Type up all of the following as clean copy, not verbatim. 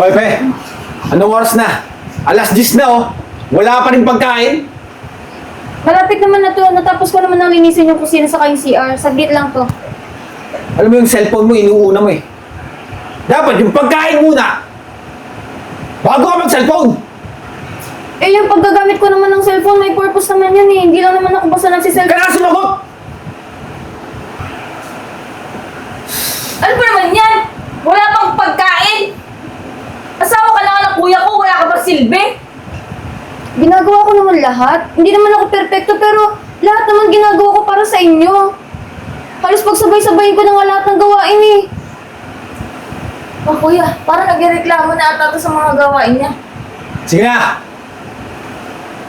Hoy, pe! Anong oras na? Alas 10 na, oh! Wala pa rin pagkain? Malapit naman na to. Natapos ko naman nang linisin yung kusina sa kayong CR. Saglit lang to. Alam mo yung cellphone mo, inuuna mo eh. Dapat yung pagkain muna! Bago ka mag-cellphone! Eh, yung paggagamit ko naman ng cellphone, may purpose naman yun eh. Hindi lang naman ako basta nagsiselfone. Kaya sumagot! Ano ba naman yan? Wala pang pagkain! Asawa ka lang ng kuya ko, wala ka pa silbi? Ginagawa ko naman lahat. Hindi naman ako perpekto, pero lahat naman ginagawa ko para sa inyo. Halos pagsabay-sabayin ko na nga lahat ng gawain eh. Oh, kuya, parang nagreklamo na ata to sa mga gawain niya. Sige na!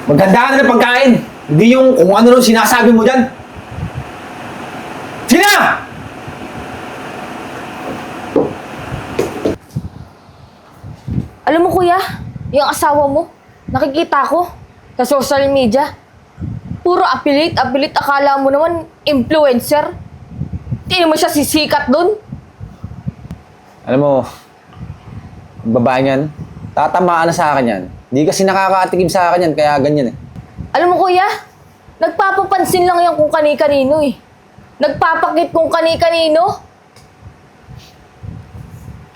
Maghanda ka na ng pagkain! Hindi yung kung ano nung sinasabi mo dyan! Sige na! Alam mo kuya, yung asawa mo, nakikita ko sa social media. Puro apilit, akala mo naman influencer. Hindi mo siya sisikat dun. Alam mo, ang babae niyan, tatamaan na sa akin yan. Hindi kasi nakakatikim sa akin yan, kaya ganyan eh. Alam mo kuya, nagpapapansin lang yan kung kani-kanino eh. Nagpapakit kung kani-kanino.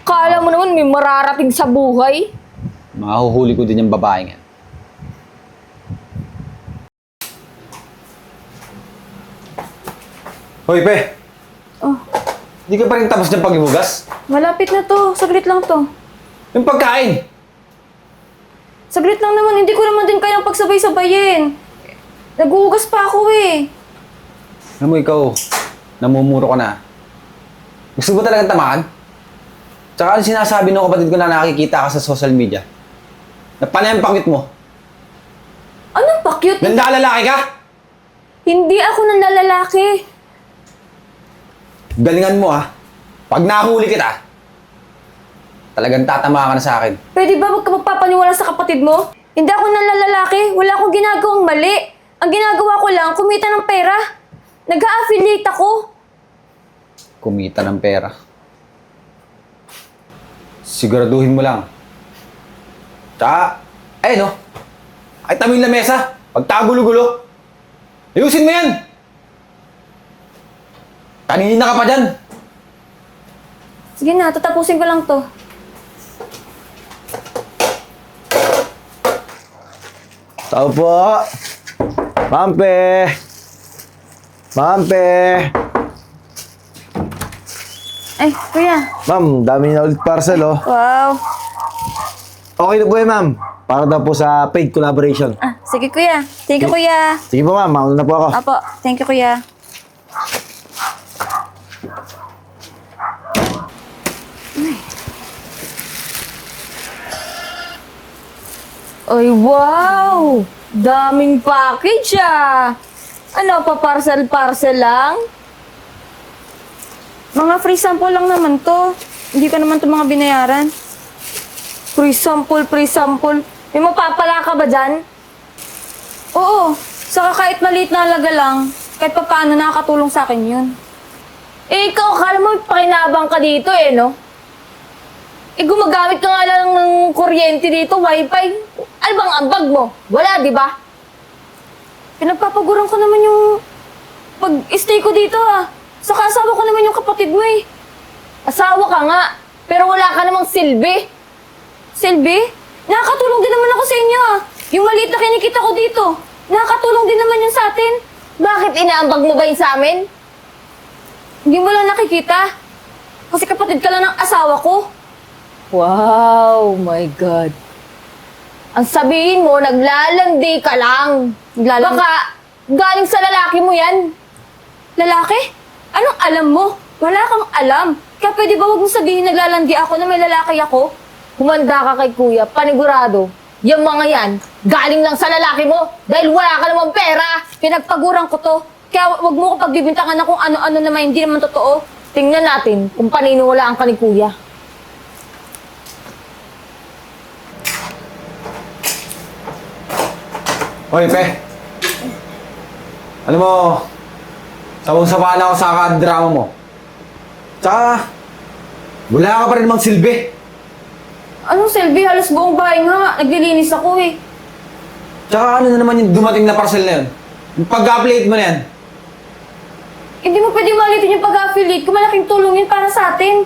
Kala mo naman may mararating sa buhay. Mahuhuli ko din yung babaeng yan. Hoy, pe! Oh, Hindi ka pa rin tapos ng paghihugas? malapit na to. Saglit lang to. Yung pagkain! Saglit lang naman, hindi ko naman din kayang pagsabay-sabayin. Naguhugas pa ako eh. Alam mo, ikaw, namumuro ka na. Gusto mo talagang tamaan? Tsaka ano sinasabi ng kapatid ko na nakikita ka sa social media? Na panay ang pakit mo? Anong pa-cute? Nandalalaki ka? Hindi ako nanlalalaki. Galingan mo ah. Pag nahuli kita, talagang tatama ka na sa akin. Pwede ba wag ka magpapaniwala sa kapatid mo? Hindi ako nanlalalaki. Wala akong ginagawang mali. Ang ginagawa ko lang, kumita ng pera. Nag-a-affiliate ako. Kumita ng pera. Siguraduhin mo lang. Tsaka, ayun no. Ay tamin na mesa. Pagtagulo-gulo. Ayusin mo yan. Kanina ka pa dyan. Sige na, tatapusin ko lang to. Tao po. Mampe. Mampe. Ay, kuya. Ma'am, dami na ulit parcel, oh. Wow. Okay na po ma'am. Para daw po sa paid collaboration. Ah, sige kuya. Thank you kuya. Sige po ma'am, mauna na po ako. Apo, thank you kuya. Ay, wow! Daming package ah! Ano, pa-parcel-parcel lang? Mga free sample lang naman to. Hindi ko naman to mga binayaran. Free sample, free sample. May mapapala ka ba dyan? Oo. Saka kahit maliit na halaga lang, kahit pa paano nakakatulong sa akin yun. Eh, ikaw, akala mo pakinabang ka dito eh, no? Eh, gumagamit ka nga lang ng kuryente dito, wifi. Ano bang ambag mo? Wala, di ba? Pinagpapaguran ko naman yung pag-stay ko dito, ah. Saka asawa ko naman yung kapatid mo, eh. Asawa ka nga, pero wala ka namang silbi. Silbi? Nakakatulong din naman ako sa inyo, ah. Yung maliit na kinikita ko dito, nakakatulong din naman yun sa atin. Bakit inaambag mo ba yun sa amin? Hindi mo lang nakikita. Kasi kapatid ka lang ng asawa ko. Wow, my God. Ang sabihin mo, naglalandi ka lang. Baka galing sa lalaki mo yan. Lalaki? Anong alam mo? Wala kang alam. Kaya pwede ba huwag mong sabihin naglalandi ako na may lalaki ako? Humanda ka kay kuya, panigurado. Yung mga yan, galing lang sa lalaki mo dahil wala ka namang pera. Pinagpaguran ko to. Kaya wag mo ko pagbibintangan na kung ano-ano naman hindi naman totoo. Tingnan natin kung paniniwalaan ka ni kuya. Hoy, pe. Alam mo, sawang-sawa na ako sa drama mo. Tsaka, wala ka pa rin mang silbi. Anong Selby? Halos buong bahay nga. Naglilinis ako eh. Tsaka ano na naman yung dumating na parcel na yun? Yung pag-upload mo na yan. Hindi mo pwede malitin yung pag-affiliate kung malaking tulong yun para sa atin.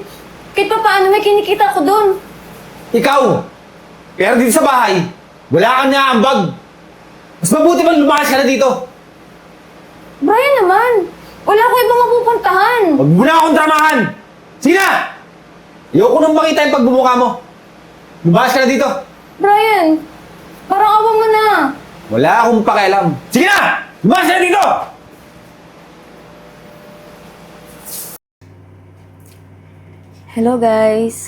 Kahit pa paano may kinikita ko doon. Ikaw! Pero dito sa bahay, wala kang naambag. Mas mabuti man lumayas ka na dito. Brian naman, wala ko ibang mapupuntahan. Huwag mo na akong dramahan! Sige na! Ayoko nang makita yung pagbumuka mo. Lumayas ka na dito. Brian, parang awa mo na. Wala akong pakialam. Sige na! Lumayas ka na dito! Hello guys.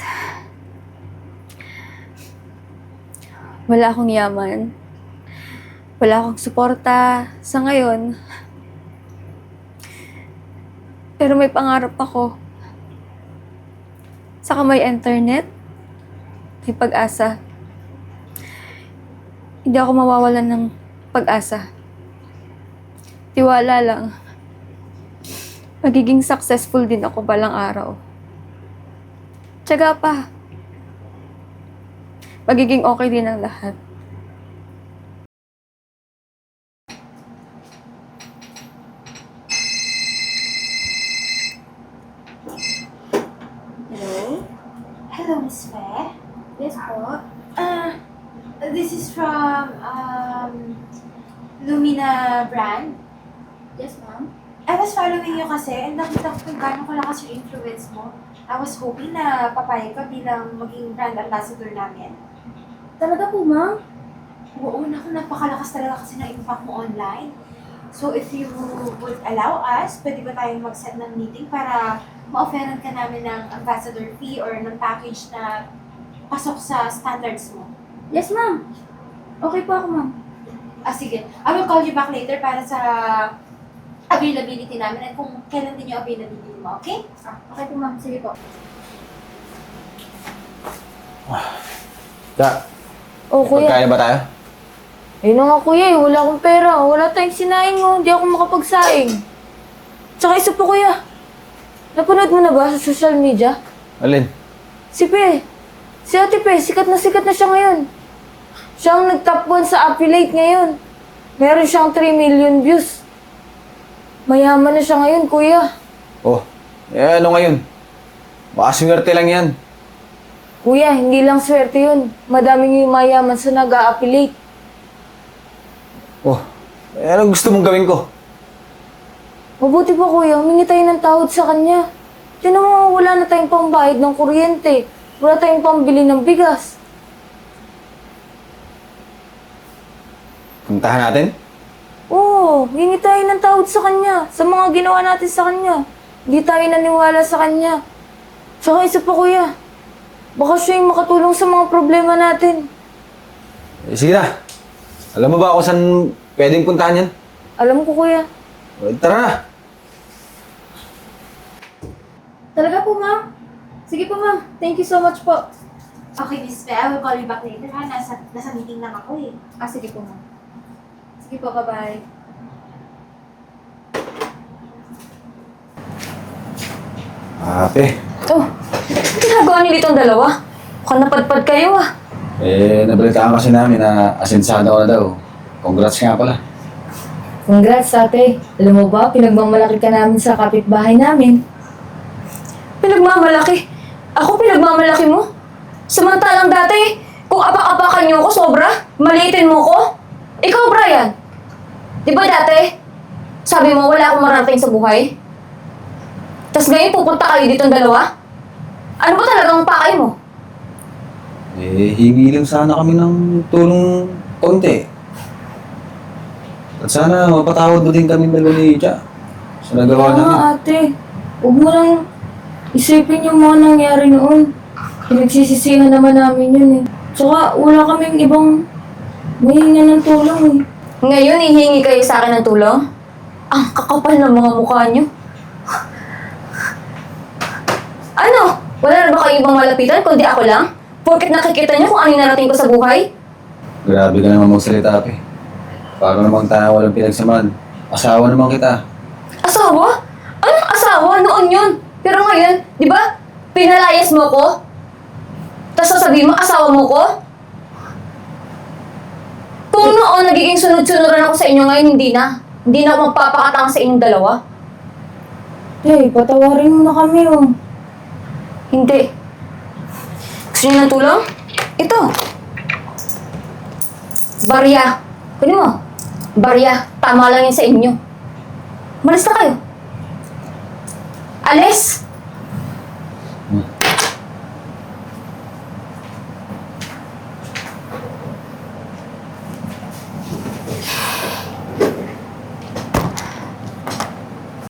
Wala akong yaman. Wala akong suporta sa ngayon. Pero may pangarap ako. Saka may internet. May pag-asa. Hindi ako mawawalan ng pag-asa. Tiwala lang. Magiging successful din ako balang araw. Tiyaga pa. Magiging okay din ang lahat. Hello? Hello, Miss Fe. Yes po. This is from Lumina brand. Yes, ma'am. I was following you kasi and nakita ko kung gaano kalakas yung influence mo. I was hoping na papayag ka bilang maging brand ambassador namin. Talaga po, ma'am? Oo, naku, napakalakas talaga kasi ng impact mo online. So if you would allow us, pwede ba tayong mag-set ng meeting para ma-offeran ka namin ng ambassador fee or ng package na pasok sa standards mo? Yes, ma'am. Okay po ako, ma'am. Sige. I will call you back later para sa availability namin at kung kailan din yung availability mo, okay? Okay po, ma'am. Sige po. Kaya, Oh, kuya. pagkain na ba tayo? Ayun na nga, kuya. Wala akong pera. Wala tayong sinaing, oh. Hindi ako makapagsaing. Tsaka isa pa, kuya. Napanood mo na ba sa social media? Alin? Si Pe. Si Ate Pe. Sikat na siya ngayon. Siya ang nag-top 1 sa affiliate ngayon. Meron siyang 3 million views. Mayaman na siya ngayon, kuya. Oh, ano ngayon? Baka swerte lang yan. Kuya, hindi lang swerte yun. Madaming yung mayaman sa nag-a-affiliate. Oh, ano gusto mong gawin ko? Mabuti pa, kuya. Humingi tayo ng tawad sa kanya. Tinan mo, wala na tayong pambayad ng kuryente. Wala tayong pambili ng bigas. Puntahan natin? Oo, hingi tayo ng tawad sa kanya. Sa mga ginawa natin sa kanya. Hindi tayo naniwala sa kanya. Tsaka isa pa, kuya. Baka siya yung makatulong sa mga problema natin. Sige na. Alam mo ba kung saan pwedeng puntahan yan? Alam ko, kuya. Tara na. Talaga po, ma'am. Sige po, ma'am. Thank you so much po. Okay, Miss Fe, I will call you back later ha. Nasa meeting lang ako eh. Sige po, ma'am. Sige po, bye-bye. Ate. Oh, ano ginagawa niyo dito ang dalawa? Mukhang napadpad kayo ah. Nabalitaan kasi namin na asensado ka na daw. Congrats nga pala. Congrats, ate. Alam mo ba, pinagmamalaki ka namin sa kapitbahay namin. Pinagmamalaki? Ako pinagmamalaki mo? Samantalang dati, kung apak-apakan niyo ako sobra, maliitin mo ko? Ikaw, Brian. Di ba dati, sabi mo wala akong marating sa buhay? Tapos ngayon pupunta kayo dito ang dalawa? Ano ba talagang pakay mo? Hingi lang sana kami ng tulong konti. At sana mapatawad mo din kami dalawa ni Cha sa nagawa namin. ate. Huwag mo lang isipin yung mga nangyari noon. Pinagsisisihan naman namin yun eh. Tsaka wala kaming ibang mahinga ng tulong eh. Ngayon, ihingi kayo sa akin ng tulong? Ang kakapal ng mga mukha niyo. Ano? Wala na ba kayo ibang malapitan kundi ako lang? Porket nakikita niyo kung ano yung narating ko sa buhay? Grabe ka naman magsalita, Pe. Para namang tayo walang pinagsamahan. Asawa naman kita. Asawa? Anong asawa? Noon yun. Pero ngayon, di ba? Pinalayas mo ko? Tapos sasabihin mo, asawa mo ko? Kung noon nagiging sunod-sunuran ako sa inyo, ngayon hindi na. Hindi na ako magpapakatanga sa inyong dalawa. Patawarin mo na kami, oh. Hindi. Gusto niyo ng tulong? Ito. Barya. Kunin mo. Barya. Tama lang yun sa inyo. Malis na kayo. Alis!